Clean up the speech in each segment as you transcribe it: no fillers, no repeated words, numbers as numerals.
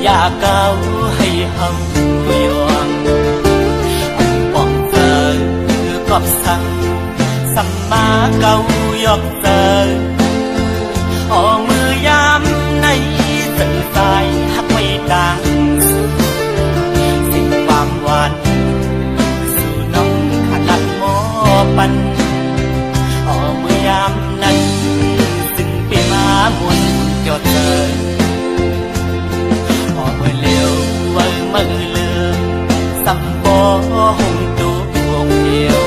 อยากเก้าให้เฮายอมป้องเจอกอบสั่งสัมมาเก้ายกเจอออกมือยามในสื่อสายหักไม่ดังสิ่งความหวานสู่น้องขนาดหมอปันออกมือยามนั้นซึ่งปีมามุนจดเจอมือเลือสัมโบหงตัวเดียว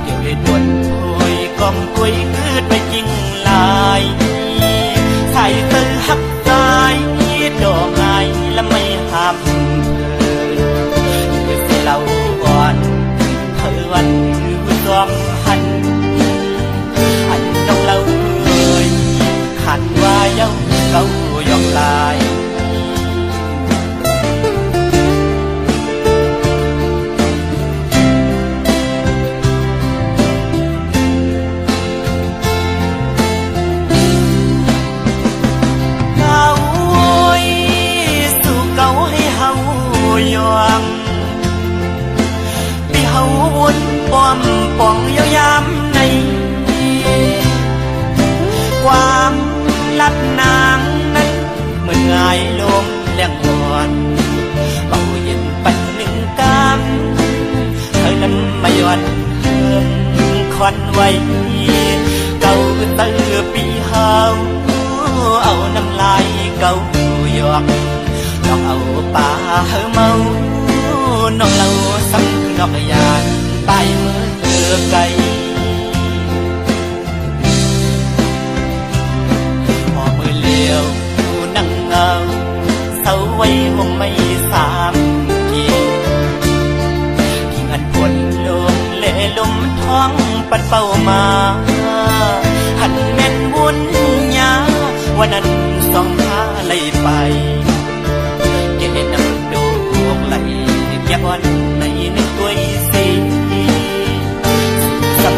เดี๋ยวให้ดวนพุยกองกุยคืดไปจริงลายใส่เธอหักใจดอกไงและไม่ห้ามเพื่อสิเราอ่อนเธอวันคือรวมหันอันน้องเราขันว่าเย้าเก้ายอมลายที่เฮาวนป้อมป้องยาวยามในความลับนางนั้นเหมือนไงลมแรงอ่อนเบาเย็นปันหนึ่งกามเธอนั้นไม่หวั่นเฮิมควันไว้เก่าตื้อปีเฮาเอาน้ำลายเก่าหยอกลองเอาป่าเฮาเมาน้องเราซ้ำคือนอกยานใต้มือไกลพอมือเลี้ยวนั่งเงาเศร้าไว้วงไม่สามกีที่อันปวดลมเล่ลมท้องปัดเป้ามาหันแม่นบุญญาวันนั้นสองพาไล่ไปเกณฑ์นำดวงไหลแก่วันในนึกตัวสีสัม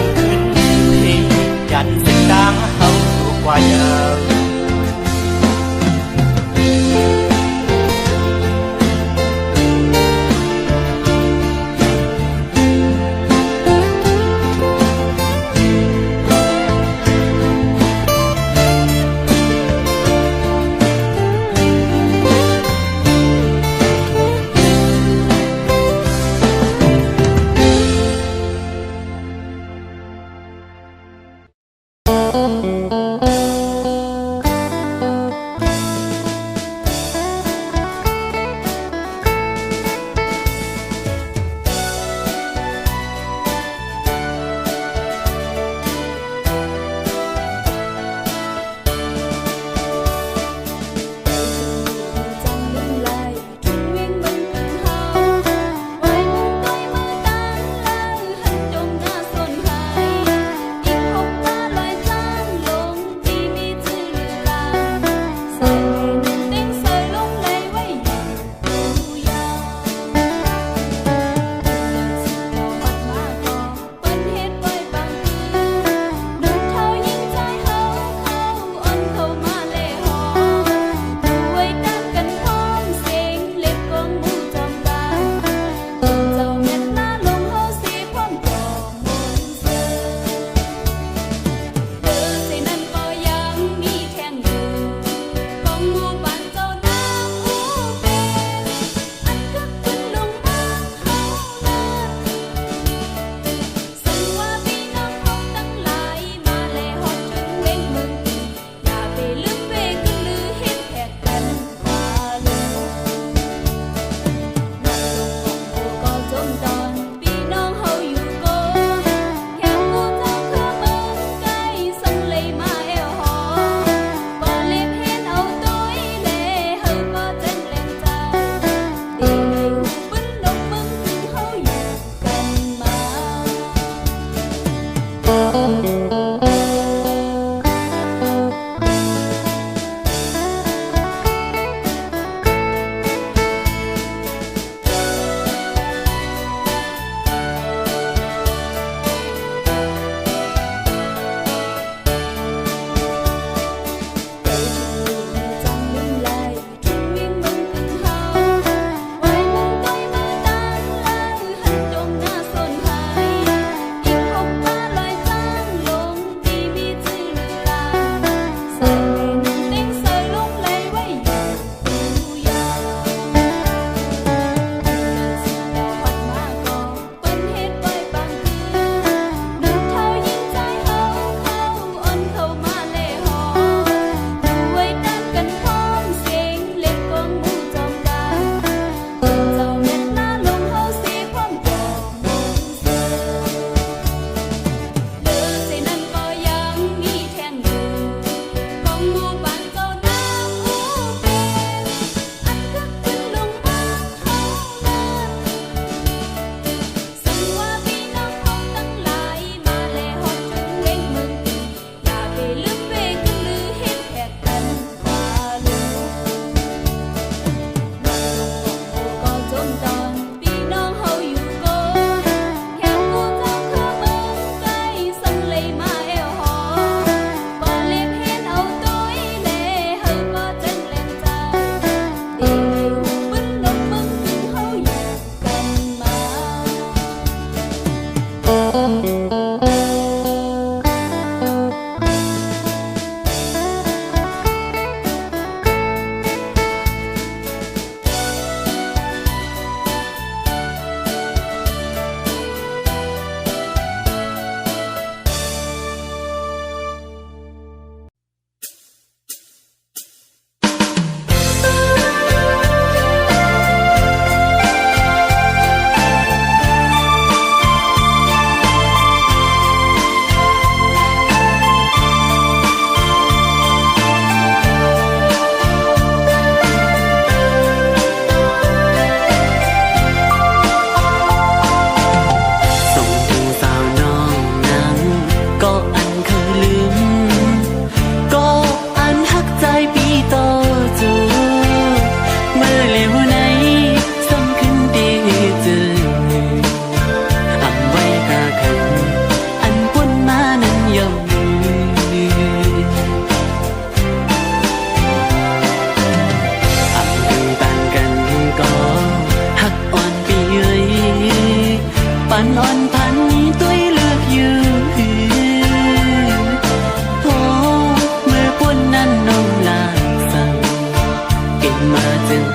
tìm mà dừng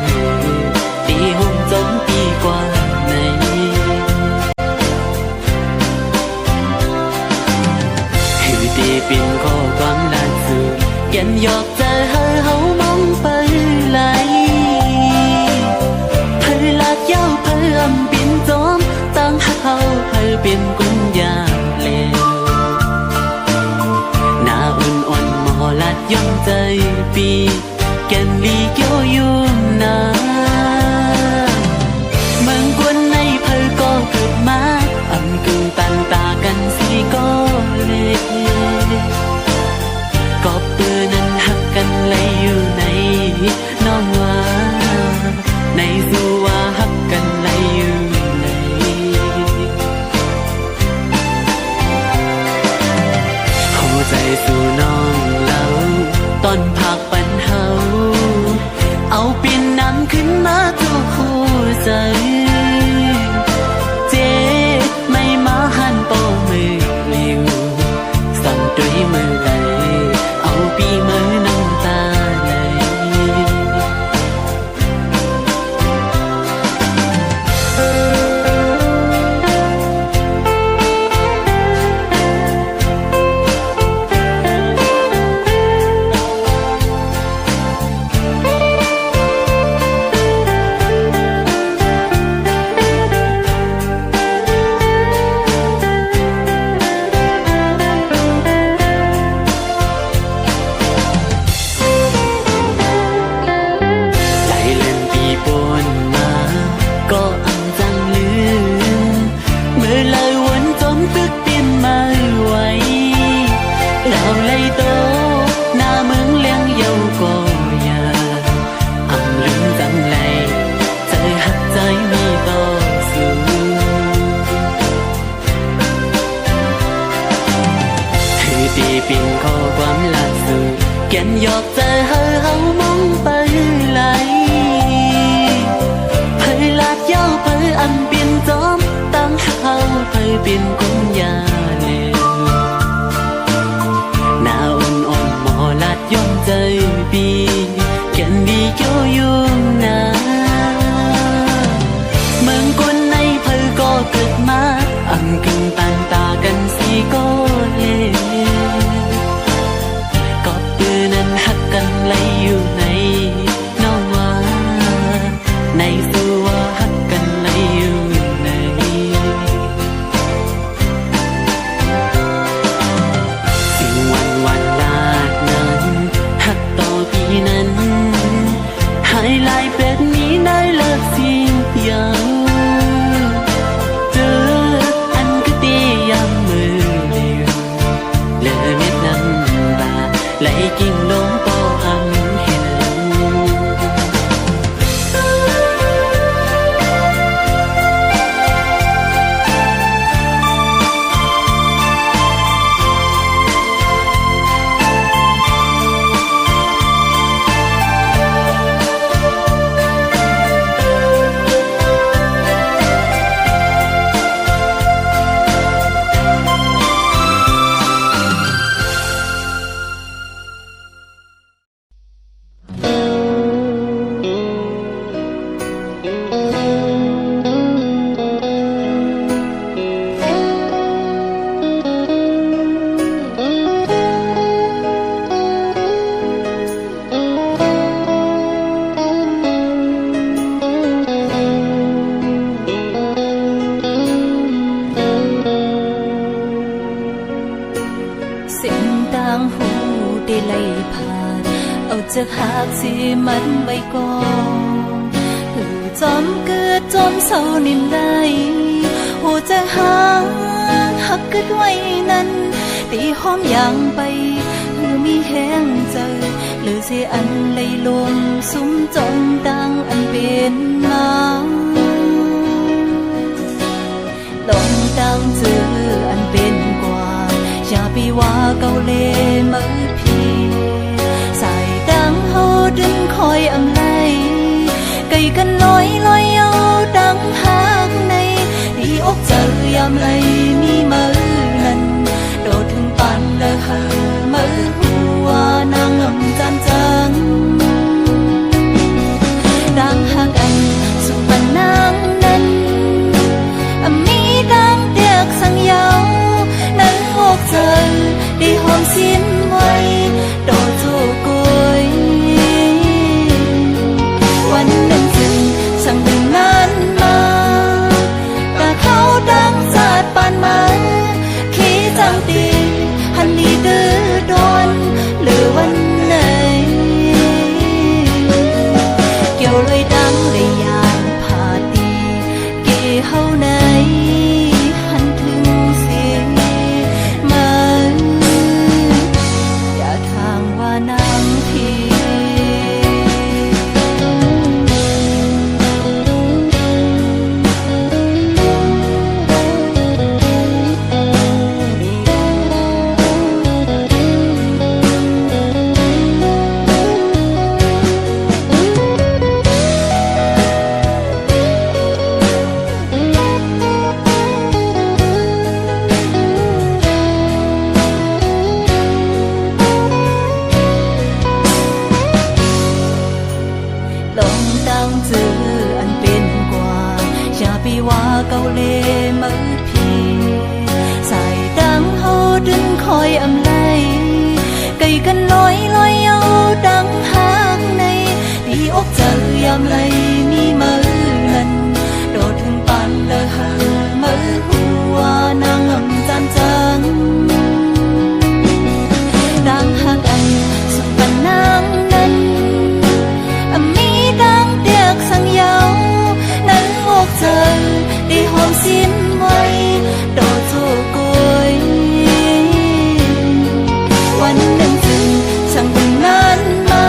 đi hôm giống đi qua này hữu đi pin có quang là sự kèm giọt ra hơi hấu mong bay lại hơi là dao hơi âm pin gióm tăng hao hơi pin cũng già lệ na ôn ôn mò lạt yongใจปีแก่นลีเกี่ยวยุ่มนาเมืองกวนในเพอก็เกิดมาอ่ำกึ่งตันตากันสิก็เลยก็ปืนนั้นหักกันเลยอยู่ในน้องว่าในสู่ว่าหักกันเลยอยู่ในหัวใจสู่น้องเล่าตอนพักปันเฮาเอาปีนน้ำขึ้นมาทุกคู่ใจเจ๊ไม่มาหันโปมือเลี้ยวสั่นด้วยมือไหลเอาปีมือน้ำตาไหลปีนข้อความหลักสูตรแก่นหยอกใจเฮาเฮามองไปไหลเพยลาดยาวเพยอันเปลี่ยนจอมตั้งเฮาเพยเปลี่ยนกุญยาเลวหน้าอ่อนอ่อนหมอลาดย่อมใจปีแก่นดีเกี่ยวยุ่งนาเมืองกวนในเพยก็เกิดมาอังกึ่งต่างตากันสิก็เลกันเลยอยู่ในน้องว่าในสู่ว่าหักกันเลยอยู่ในสิ่งวันลาดนั้นหักต่อพี่นั้นหายลายแบบนี้ได้เลิกสิ่งอย่างเจออันก็ตียามมือเดียวเลอเม็ดน้ำตาไหลกิ่งลงจะหากสิมันไว้ก่อนหือจอมเกิดจอมเศร้านิ่มได้หัวจะหักเกิดไว้นั้นตีห้อมอย่างไปหือมีแห้งใจหรือสิอันเลยลมซุ้มจอมดังอันเป็นมาลองดังเจออันเป็นกว่าอย่าไปว่าเกาเล่มือพี่ดึงคอยอำไลไก่กันลอยเอาดังหักในดีอกเจอยามไรมีมือนั้นโดดถึงปานเลอหามือหัวนางงำจันจัง ตั้งจืออันเป็นกว่าอย่าไปว่าเกาเลมือพีใส่ดังเฮาดึงคอยอำไลไก่กันลอยลอยเอาดังหางในดีอกเจอยามไรมีมือนั้นโดดถึงปันเลอหางมือหัวนางอำจันจังดังหางอันสุดปันนางนั้นมีดังเตียกสังเยานั้นอกเจอได้หอมสิ้นไว้โดดโจโกยวันหนึ่งจึงช่างเป็นนานมา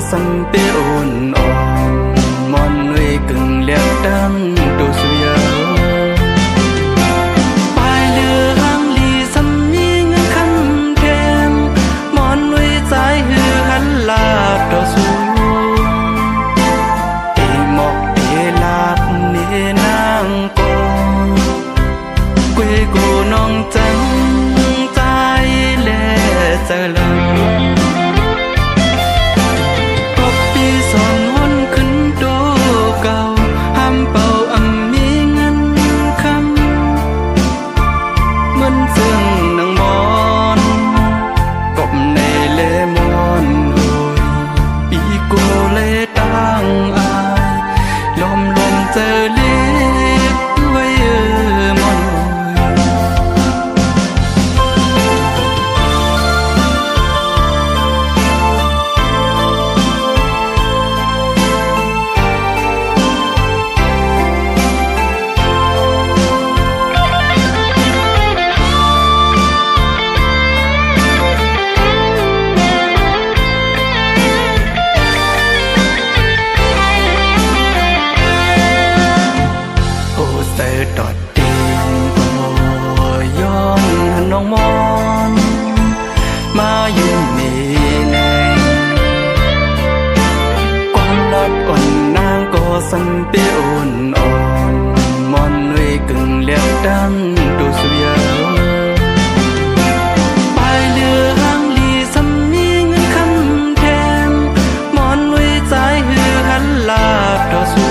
sân bê ồn ồn mòn người cưng liệt đắng đồ suy bài lừa hang lì xăm mi ngân khăn thêm mòn nuôi trái hư hắn là đồ suy ê mọc ê lạc nê nàng con quê cô non trắng trái lệ chờ lòng sân bê ồn ồn mòn người cưng liệt đắng đồ suy bài lừa hang lì xăm mi ngân khăn thêm mòn nuôi trái hư hắn là đồ suy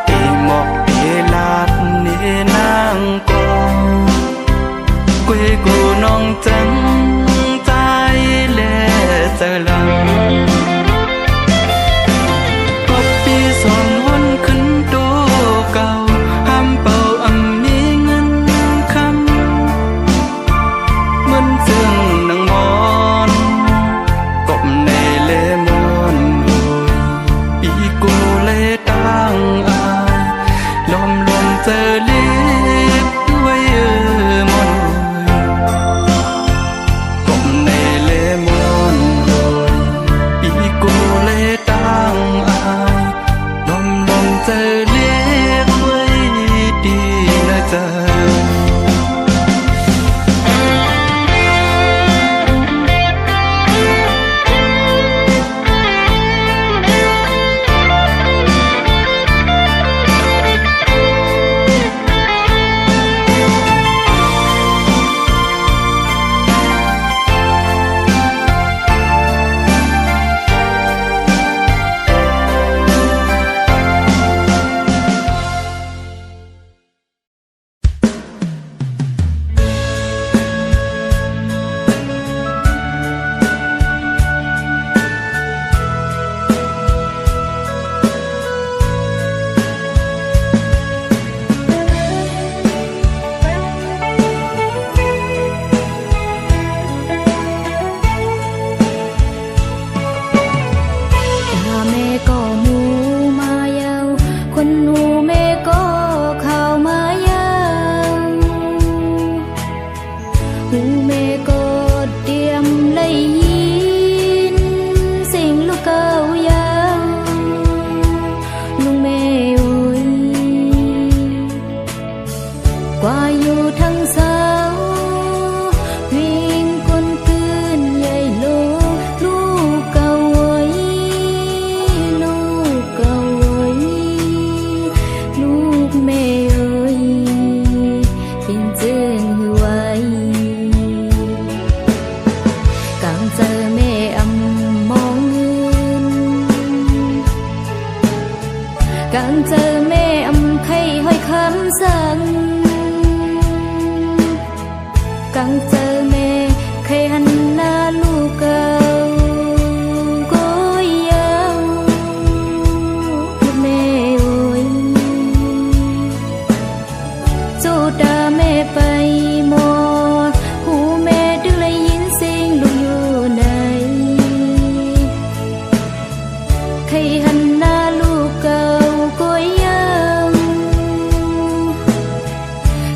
ê mọc ê lạc nê nàng con quê cô non trắng trái lệ chờ lòng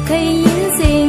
Hãy subscribe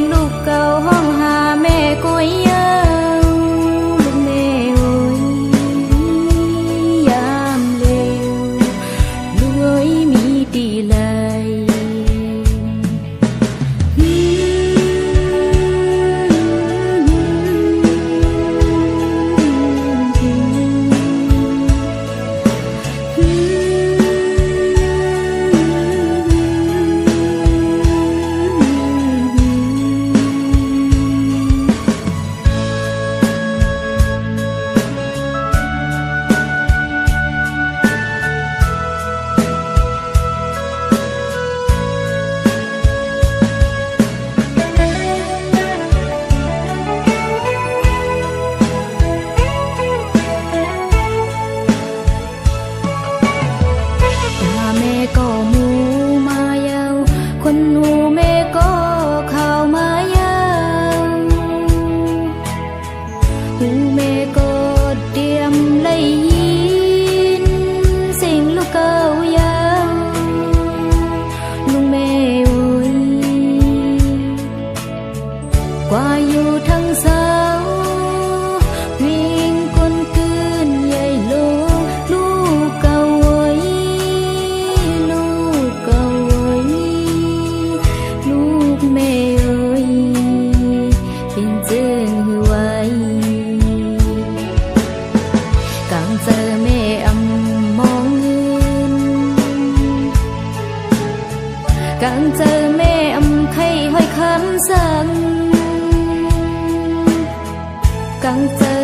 เจอแม่อำมองเงินกังเจอแม่อำไข่ห้อยคำสั่งกังเจอ